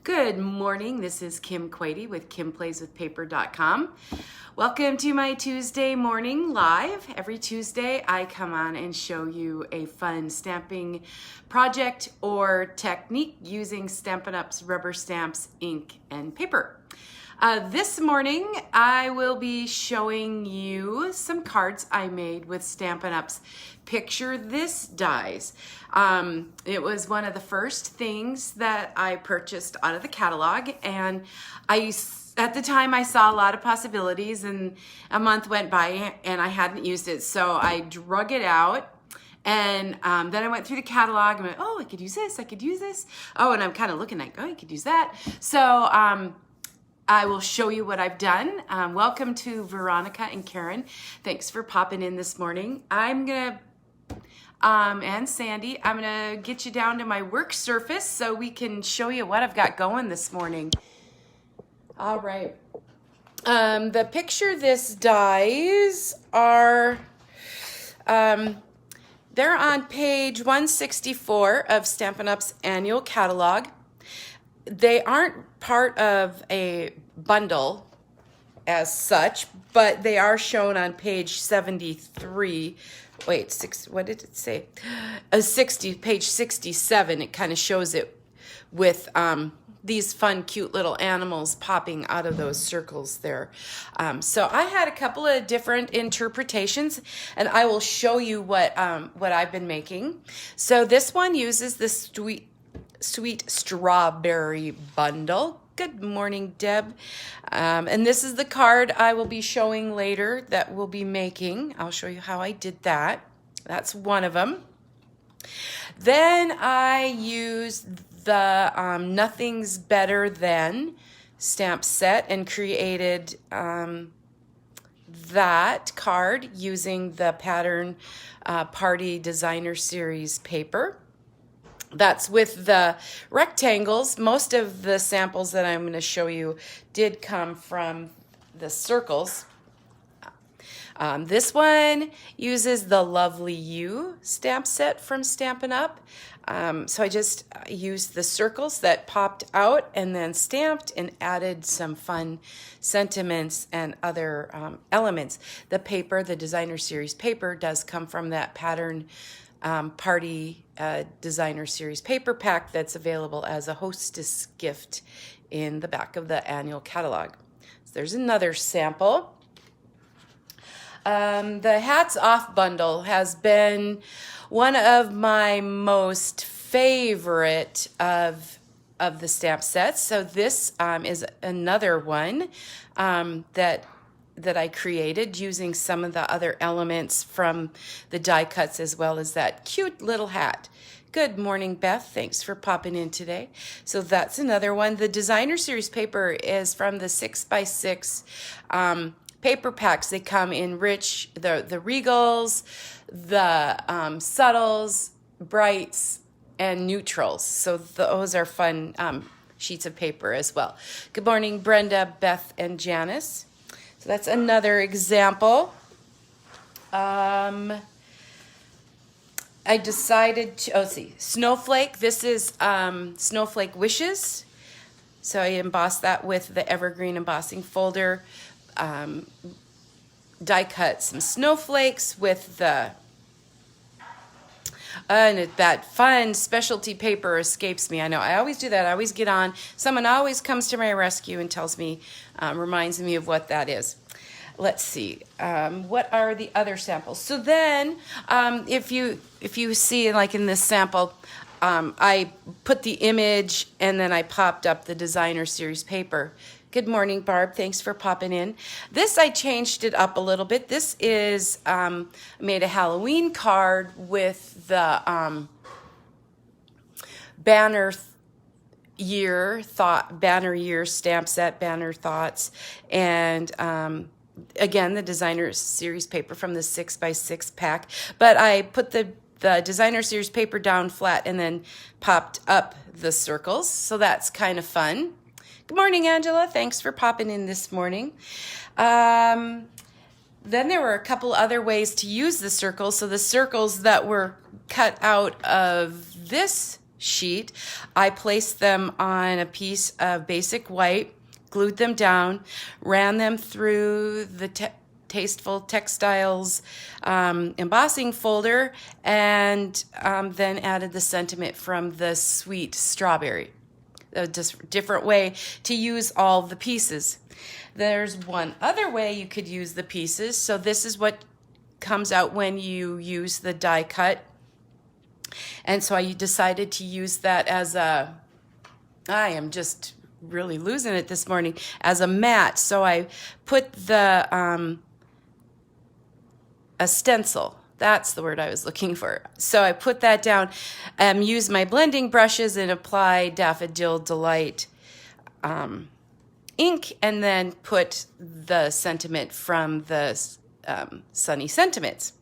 Good morning, this is Kim Quady with KimPlaysWithPaper.com. Welcome to my Tuesday morning live. Every Tuesday I come on and show you a fun stamping project or technique using Stampin' Up's rubber stamps, ink, and paper. This morning I will be showing you some cards I made with Stampin' Up's Picture This dies. It was one of the first things that I purchased out of the catalog, and at the time I saw a lot of possibilities, and a month went by and I hadn't used it, so I drug it out. And then I went through the catalog and went, oh, I could use this, I could use this. Oh, and I'm kind of looking like, oh, I could use that. So I will show you what I've done. Welcome to Veronica and Karen. Thanks for popping in this morning. I'm gonna, and Sandy, I'm gonna get you down to my work surface so we can show you what I've got going this morning. All right. The Picture This dies are, they're on page 164 of Stampin' Up's annual catalog. They aren't part of a bundle as such, but they are shown on page 73. Wait, what did it say? Page 67. It kind of shows it with these fun, cute little animals popping out of those circles there. So I had a couple of different interpretations, and I will show you what I've been making. So this one uses the Sweet Strawberry Bundle. Good morning, Deb. And this is the card I will be showing later that we'll be making. I'll show you how I did that. That's one of them. Then I used the Nothing's Better Than stamp set and created that card using the Pattern Party Designer Series paper. That's with the rectangles. Most of the samples that I'm going to show you did come from the circles. This one uses the Lovely You stamp set from Stampin' Up. So I just used the circles that popped out and then stamped and added some fun sentiments and other elements. The paper, the Designer Series paper, does come from that Pattern Party Designer Series paper pack that's available as a hostess gift in the back of the annual catalog. So there's another sample. The Hats Off bundle has been one of my most favorite of the stamp sets. So this is another one that I created using some of the other elements from the die cuts as well as that cute little hat. Good morning, Beth. Thanks for popping in today. So that's another one. The Designer Series paper is from the 6x6 paper packs. They come in rich, the regals, the subtles, brights, and neutrals. So those are fun sheets of paper as well. Good morning, Brenda, Beth, and Janice. So that's another example. I decided to, let's see, Snowflake. This is Snowflake Wishes. So I embossed that with the Evergreen embossing folder. Die cut some snowflakes with the, and that fun specialty paper escapes me. I know, I always do that. I always get on. Someone always comes to my rescue and tells me, reminds me of what that is. Let's see, what are the other samples? So then, if you see, like in this sample, I put the image and then I popped up the Designer Series paper. Good morning, Barb. Thanks for popping in. This, I changed it up a little bit. This is, made a Halloween card with the Banner Year stamp set, Banner Thoughts, and again, the Designer Series paper from the 6x6 pack. But I put the Designer Series paper down flat and then popped up the circles. So that's kind of fun. Good morning, Angela. Thanks for popping in this morning. Then there were a couple other ways to use the circles. So the circles that were cut out of this sheet. I placed them on a piece of basic white, glued them down, ran them through the Tasteful Textiles embossing folder, and then added the sentiment from the Sweet Strawberry. A different way to use all the pieces. There's one other way you could use the pieces. So this is what comes out when you use the die cut. And so I decided to use that as I am just really losing it this morning, as a mat. So I put the a stencil. That's the word I was looking for. So I put that down, use my blending brushes and apply Daffodil Delight ink, and then put the sentiment from the Sunny Sentiments.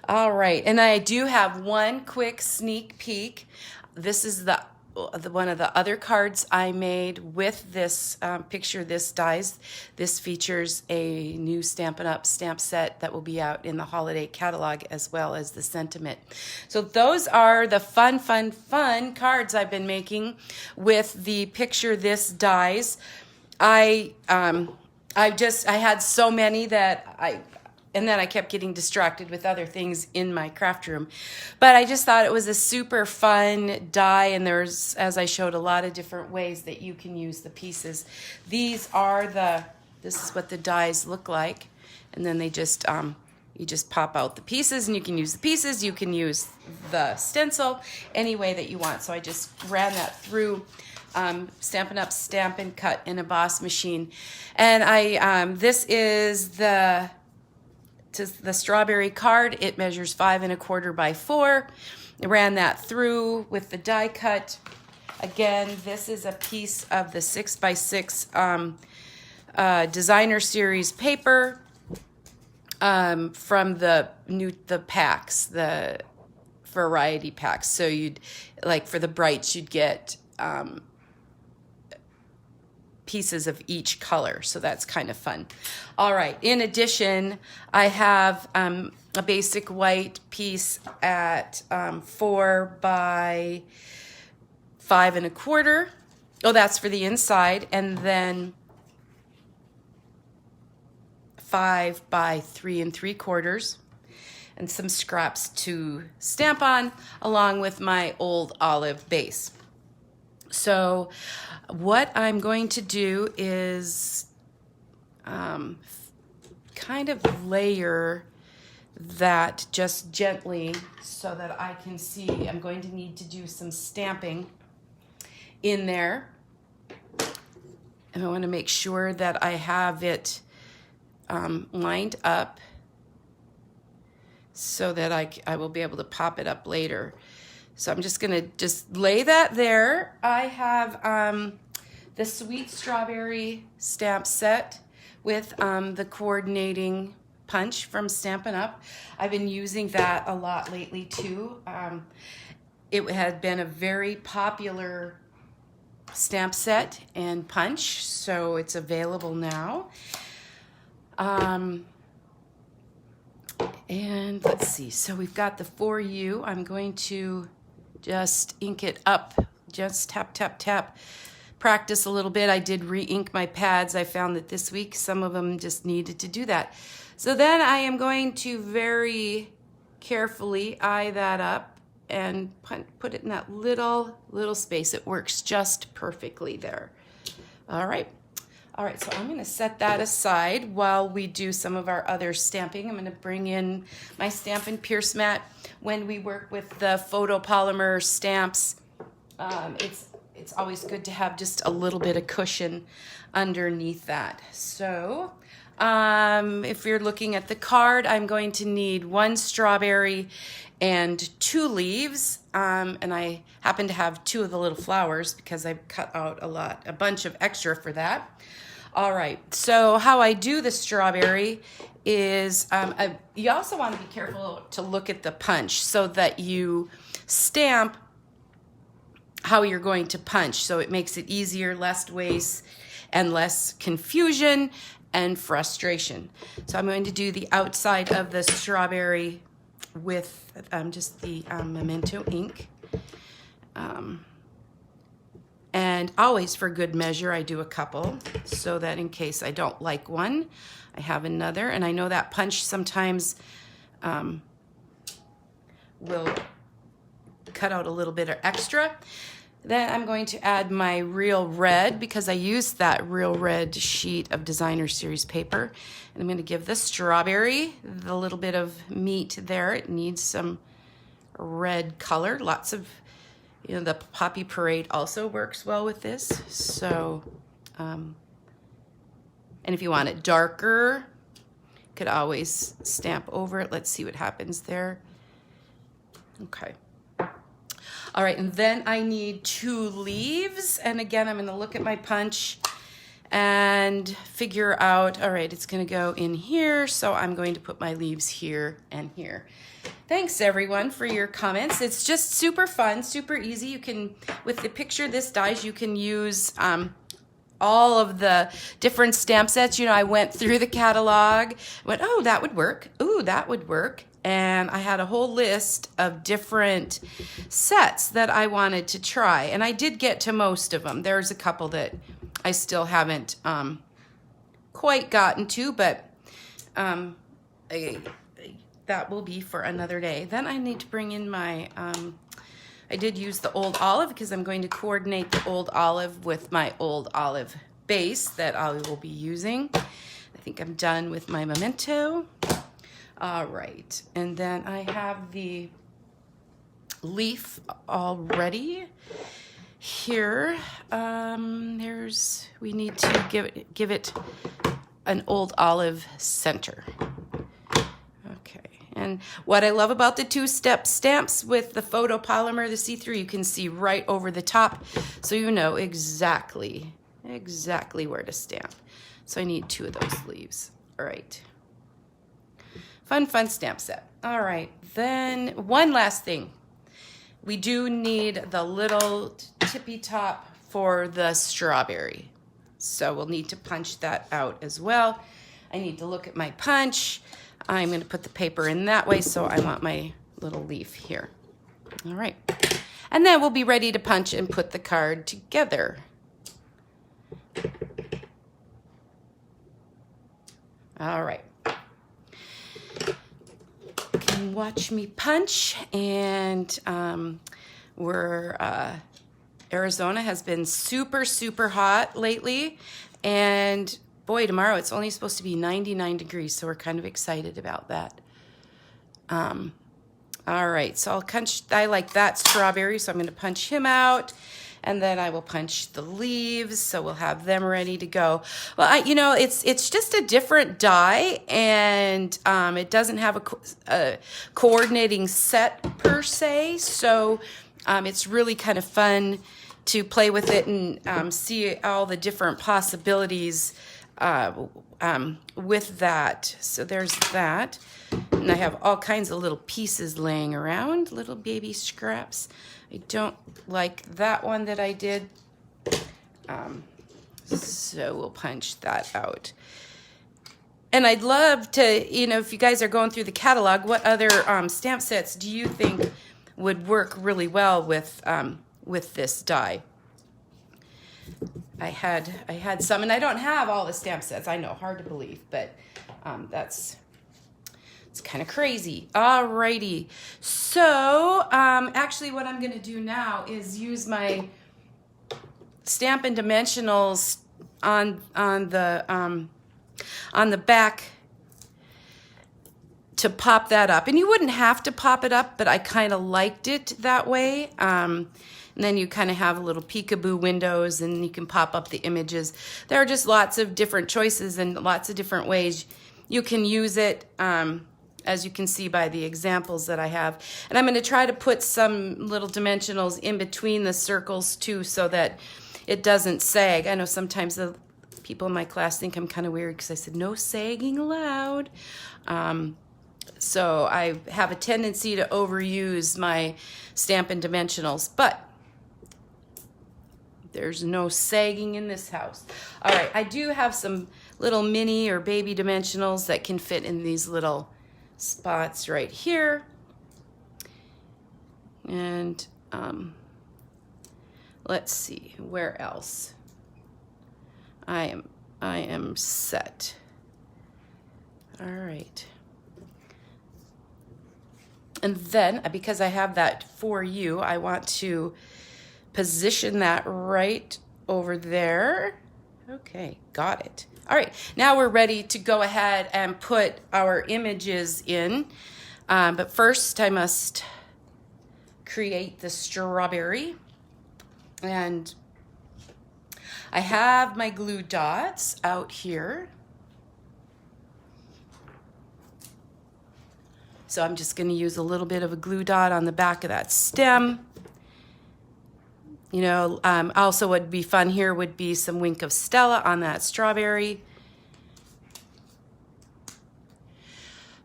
All right, and I do have one quick sneak peek. This is the one of the other cards I made with this picture, this dies. This features a new Stampin' Up! Stamp set that will be out in the holiday catalog, as well as the sentiment. So those are the fun cards I've been making with the picture This Dies. I had so many that and then I kept getting distracted with other things in my craft room. But I just thought it was a super fun die, and there's, as I showed, a lot of different ways that you can use the pieces. This is what the dies look like. And then they just, you just pop out the pieces, and you can use the pieces, you can use the stencil, any way that you want. So I just ran that through Stampin' Up! Stampin' Cut and Emboss machine. And this is the strawberry card. It measures 5 1/4 by 4. I ran that through with the die cut. Again, this is a piece of the 6x6 designer series paper from the packs, the variety packs. So you'd, like for the brights, you'd get pieces of each color, so that's kind of fun. All right, in addition, I have a basic white piece at 4 by 5 1/4. Oh, that's for the inside, and then 5 by 3 3/4, and some scraps to stamp on, along with my old olive base. So what I'm going to do is kind of layer that just gently so that I can see. I'm going to need to do some stamping in there. And I want to make sure that I have it lined up so that I will be able to pop it up later. So I'm just going to lay that there. I have the Sweet Strawberry stamp set with the coordinating punch from Stampin' Up! I've been using that a lot lately too. It had been a very popular stamp set and punch, so it's available now. And let's see, so we've got the For You. I'm going to just ink it up, just tap, tap, tap. Practice a little bit. I did re-ink my pads. I found that this week some of them just needed to do that. So then I am going to very carefully eye that up and put it in that little space. It works just perfectly there. All right, so I'm gonna set that aside while we do some of our other stamping. I'm gonna bring in my Stampin' Pierce mat. When we work with the photopolymer stamps, it's always good to have just a little bit of cushion underneath that. So if you're looking at the card, I'm going to need 1 strawberry and 2 leaves. And I happen to have 2 of the little flowers because I cut out a bunch of extra for that. All right, so how I do the strawberry is you also want to be careful to look at the punch so that you stamp how you're going to punch, so it makes it easier, less waste, and less confusion and frustration. So I'm going to do the outside of the strawberry with just the Memento ink. And always for good measure, I do a couple so that in case I don't like one, I have another. And I know that punch sometimes will cut out a little bit of extra. Then I'm going to add my Real Red because I used that Real Red sheet of Designer Series paper. And I'm going to give the strawberry the little bit of meat there. It needs some red color. Lots of, you know, the Poppy Parade also works well with this. So, and if you want it darker, could always stamp over it. Let's see what happens there. Okay. All right, and then I need 2 leaves. And again, I'm gonna look at my punch and figure out, all right, it's gonna go in here. So I'm going to put my leaves here and here. Thanks everyone for your comments. It's just super fun, super easy. You can, with the Picture This dies, you can use all of the different stamp sets. You know, I went through the catalog, went, oh, that would work. Ooh, that would work. And I had a whole list of different sets that I wanted to try. And I did get to most of them. There's a couple that I still haven't quite gotten to, but that will be for another day. Then I need to bring in my, I did use the Old Olive because I'm going to coordinate the Old Olive with my Old Olive base that I will be using. I think I'm done with my Memento. All right, and then I have the leaf already here. We need to give it an Old Olive center. Okay, and what I love about the 2-step stamps with the photopolymer, the see-through, you can see right over the top, so you know exactly where to stamp. So I need 2 of those leaves. All right. Fun stamp set. All right, then one last thing. We do need the little tippy top for the strawberry. So we'll need to punch that out as well. I need to look at my punch. I'm gonna put the paper in that way, so I want my little leaf here. All right, and then we'll be ready to punch and put the card together. All right. Can watch me punch, and Arizona has been super hot lately, and boy, tomorrow it's only supposed to be 99 degrees, so we're kind of excited about that. All right, so I like that strawberry, so I'm going to punch him out. And then I will punch the leaves, so we'll have them ready to go. Well, you know, it's just a different die, and it doesn't have a coordinating set per se, so it's really kind of fun to play with it and see all the different possibilities with that. So there's that. And I have all kinds of little pieces laying around, little baby scraps. I don't like that one that I did, so we'll punch that out. And I'd love to, you know, if you guys are going through the catalog, what other stamp sets do you think would work really well with this die? I had some, and I don't have all the stamp sets. I know, hard to believe, but it's kind of crazy. Alrighty. So, actually what I'm going to do now is use my Stampin' Dimensionals on the back to pop that up. And you wouldn't have to pop it up, but I kind of liked it that way. And then you kind of have little peekaboo windows, and you can pop up the images. There are just lots of different choices and lots of different ways you can use it. As you can see by the examples that I have. And I'm going to try to put some little dimensionals in between the circles too, so that it doesn't sag. I know sometimes the people in my class think I'm kind of weird because I said no sagging allowed. So I have a tendency to overuse my Stampin' Dimensionals, but there's no sagging in this house. All right, I do have some little mini or baby dimensionals that can fit in these little spots right here. And let's see, where else? I am set. All right. And then, because I have that for you, I want to position that right over there. Okay, got it. All right, now we're ready to go ahead and put our images in. But first I must create the strawberry. And I have my glue dots out here. So I'm just going to use a little bit of a glue dot on the back of that stem. You know, also what would be fun here would be some Wink of Stella on that strawberry.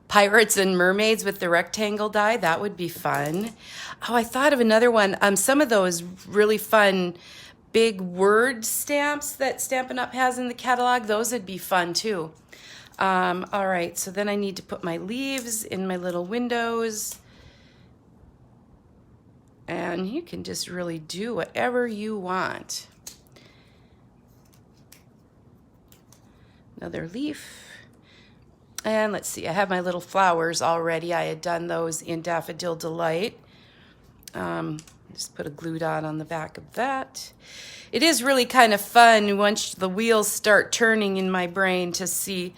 Pirates and mermaids with the rectangle die, that would be fun. Oh, I thought of another one. Some of those really fun big word stamps that Stampin' Up! Has in the catalog, those would be fun too. All right, so then I need to put my leaves in my little windows. And you can just really do whatever you want. Another leaf. And let's see, I have my little flowers already. I had done those in Daffodil Delight. Just put a glue dot on the back of that. It is really kind of fun once the wheels start turning in my brain to see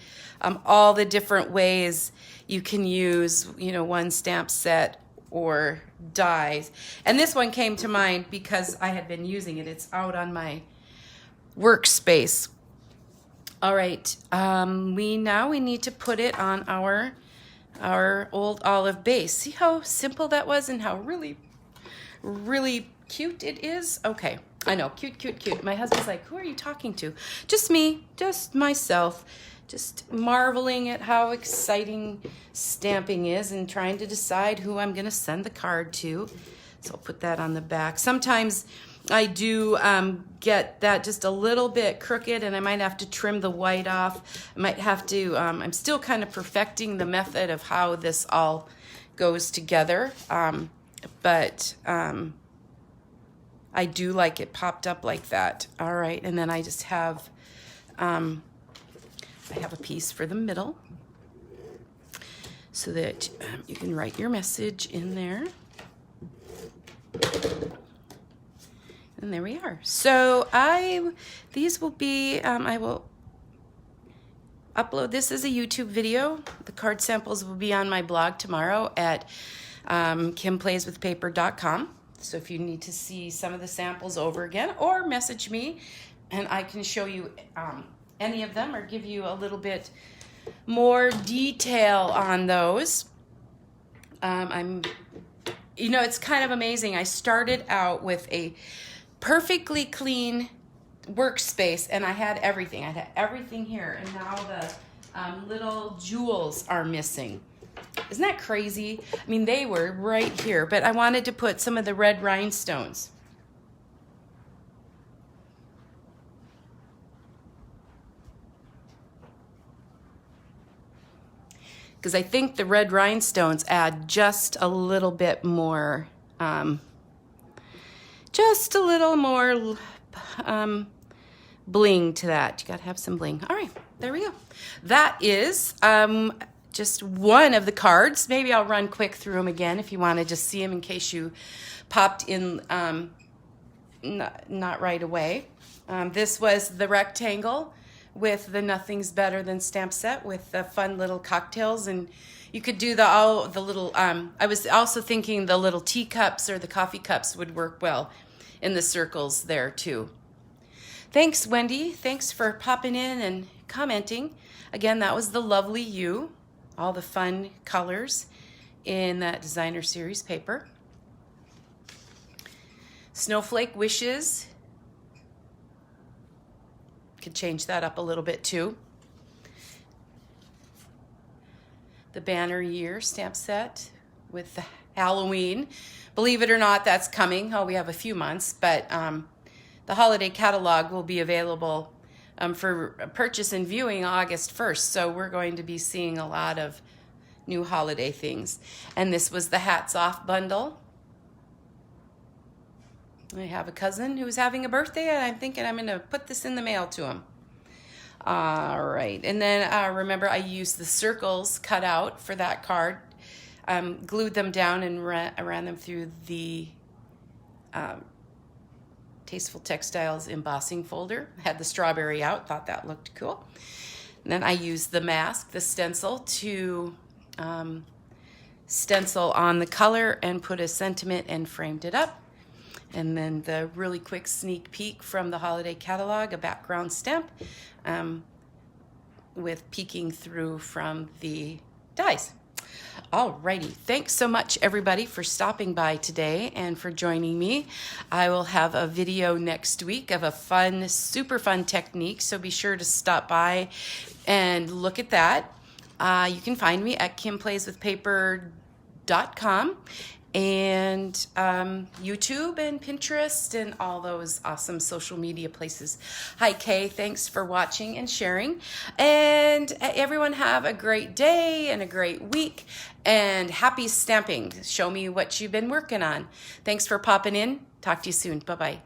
all the different ways you can use, you know, one stamp set or dies. And this one came to mind because I had been using it. It's out on my workspace. All right, we need to put it on our old olive base. See how simple that was and how really, really cute it is? Okay, I know, cute, cute, cute. My husband's like, who are you talking to? Just me, just myself, just marveling at how exciting stamping is and trying to decide who I'm gonna send the card to. So I'll put that on the back. Sometimes I do get that just a little bit crooked and I might have to trim the white off. I might have to, I'm still kind of perfecting the method of how this all goes together. But I do like it popped up like that. All right, and then I just have, I have a piece for the middle so that you can write your message in there. And there we are. So these will be, I will upload this as a YouTube video. The card samples will be on my blog tomorrow at kimplayswithpaper.com. So if you need to see some of the samples over again, or message me and I can show you any of them or give you a little bit more detail on those. You know, it's kind of amazing. I started out with a perfectly clean workspace and I had everything. I had everything here and now the little jewels are missing. Isn't that crazy? I mean, they were right here, but I wanted to put some of the red rhinestones. Because I think the red rhinestones add just a little bit more, bling to that. You gotta have some bling. All right, there we go. That is just one of the cards. Maybe I'll run quick through them again if you want to just see them in case you popped in not right away. This was the rectangle with the Nothing's Better Than stamp set with the fun little cocktails, and you could do the little, I was also thinking the little teacups or the coffee cups would work well in the circles there too. Thanks, Wendy. Thanks for popping in and commenting. Again, that was the Lovely You, all the fun colors in that designer series paper. Snowflake Wishes. Could change that up a little bit too. The Banner Year stamp set with the Halloween. Believe it or not, that's coming. Oh, we have a few months, but the holiday catalog will be available for purchase and viewing August 1st. So we're going to be seeing a lot of new holiday things. And this was the Hats Off bundle. I have a cousin who's having a birthday, and I'm thinking I'm going to put this in the mail to him. All right, and then remember I used the circles cut out for that card, glued them down and ran them through the Tasteful Textiles embossing folder. Had the strawberry out, thought that looked cool. And then I used the mask, the stencil, to stencil on the color and put a sentiment and framed it up. And then the really quick sneak peek from the holiday catalog, a background stamp with peeking through from the dies. Alrighty, thanks so much everybody for stopping by today and for joining me. I will have a video next week of a fun, super fun technique, so be sure to stop by and look at that. You can find me at kimplayswithpaper.com and YouTube and Pinterest and all those awesome social media places. Hi Kay, thanks for watching and sharing. And everyone have a great day and a great week and happy stamping. Show me what you've been working on. Thanks for popping in. Talk to you soon. Bye-bye.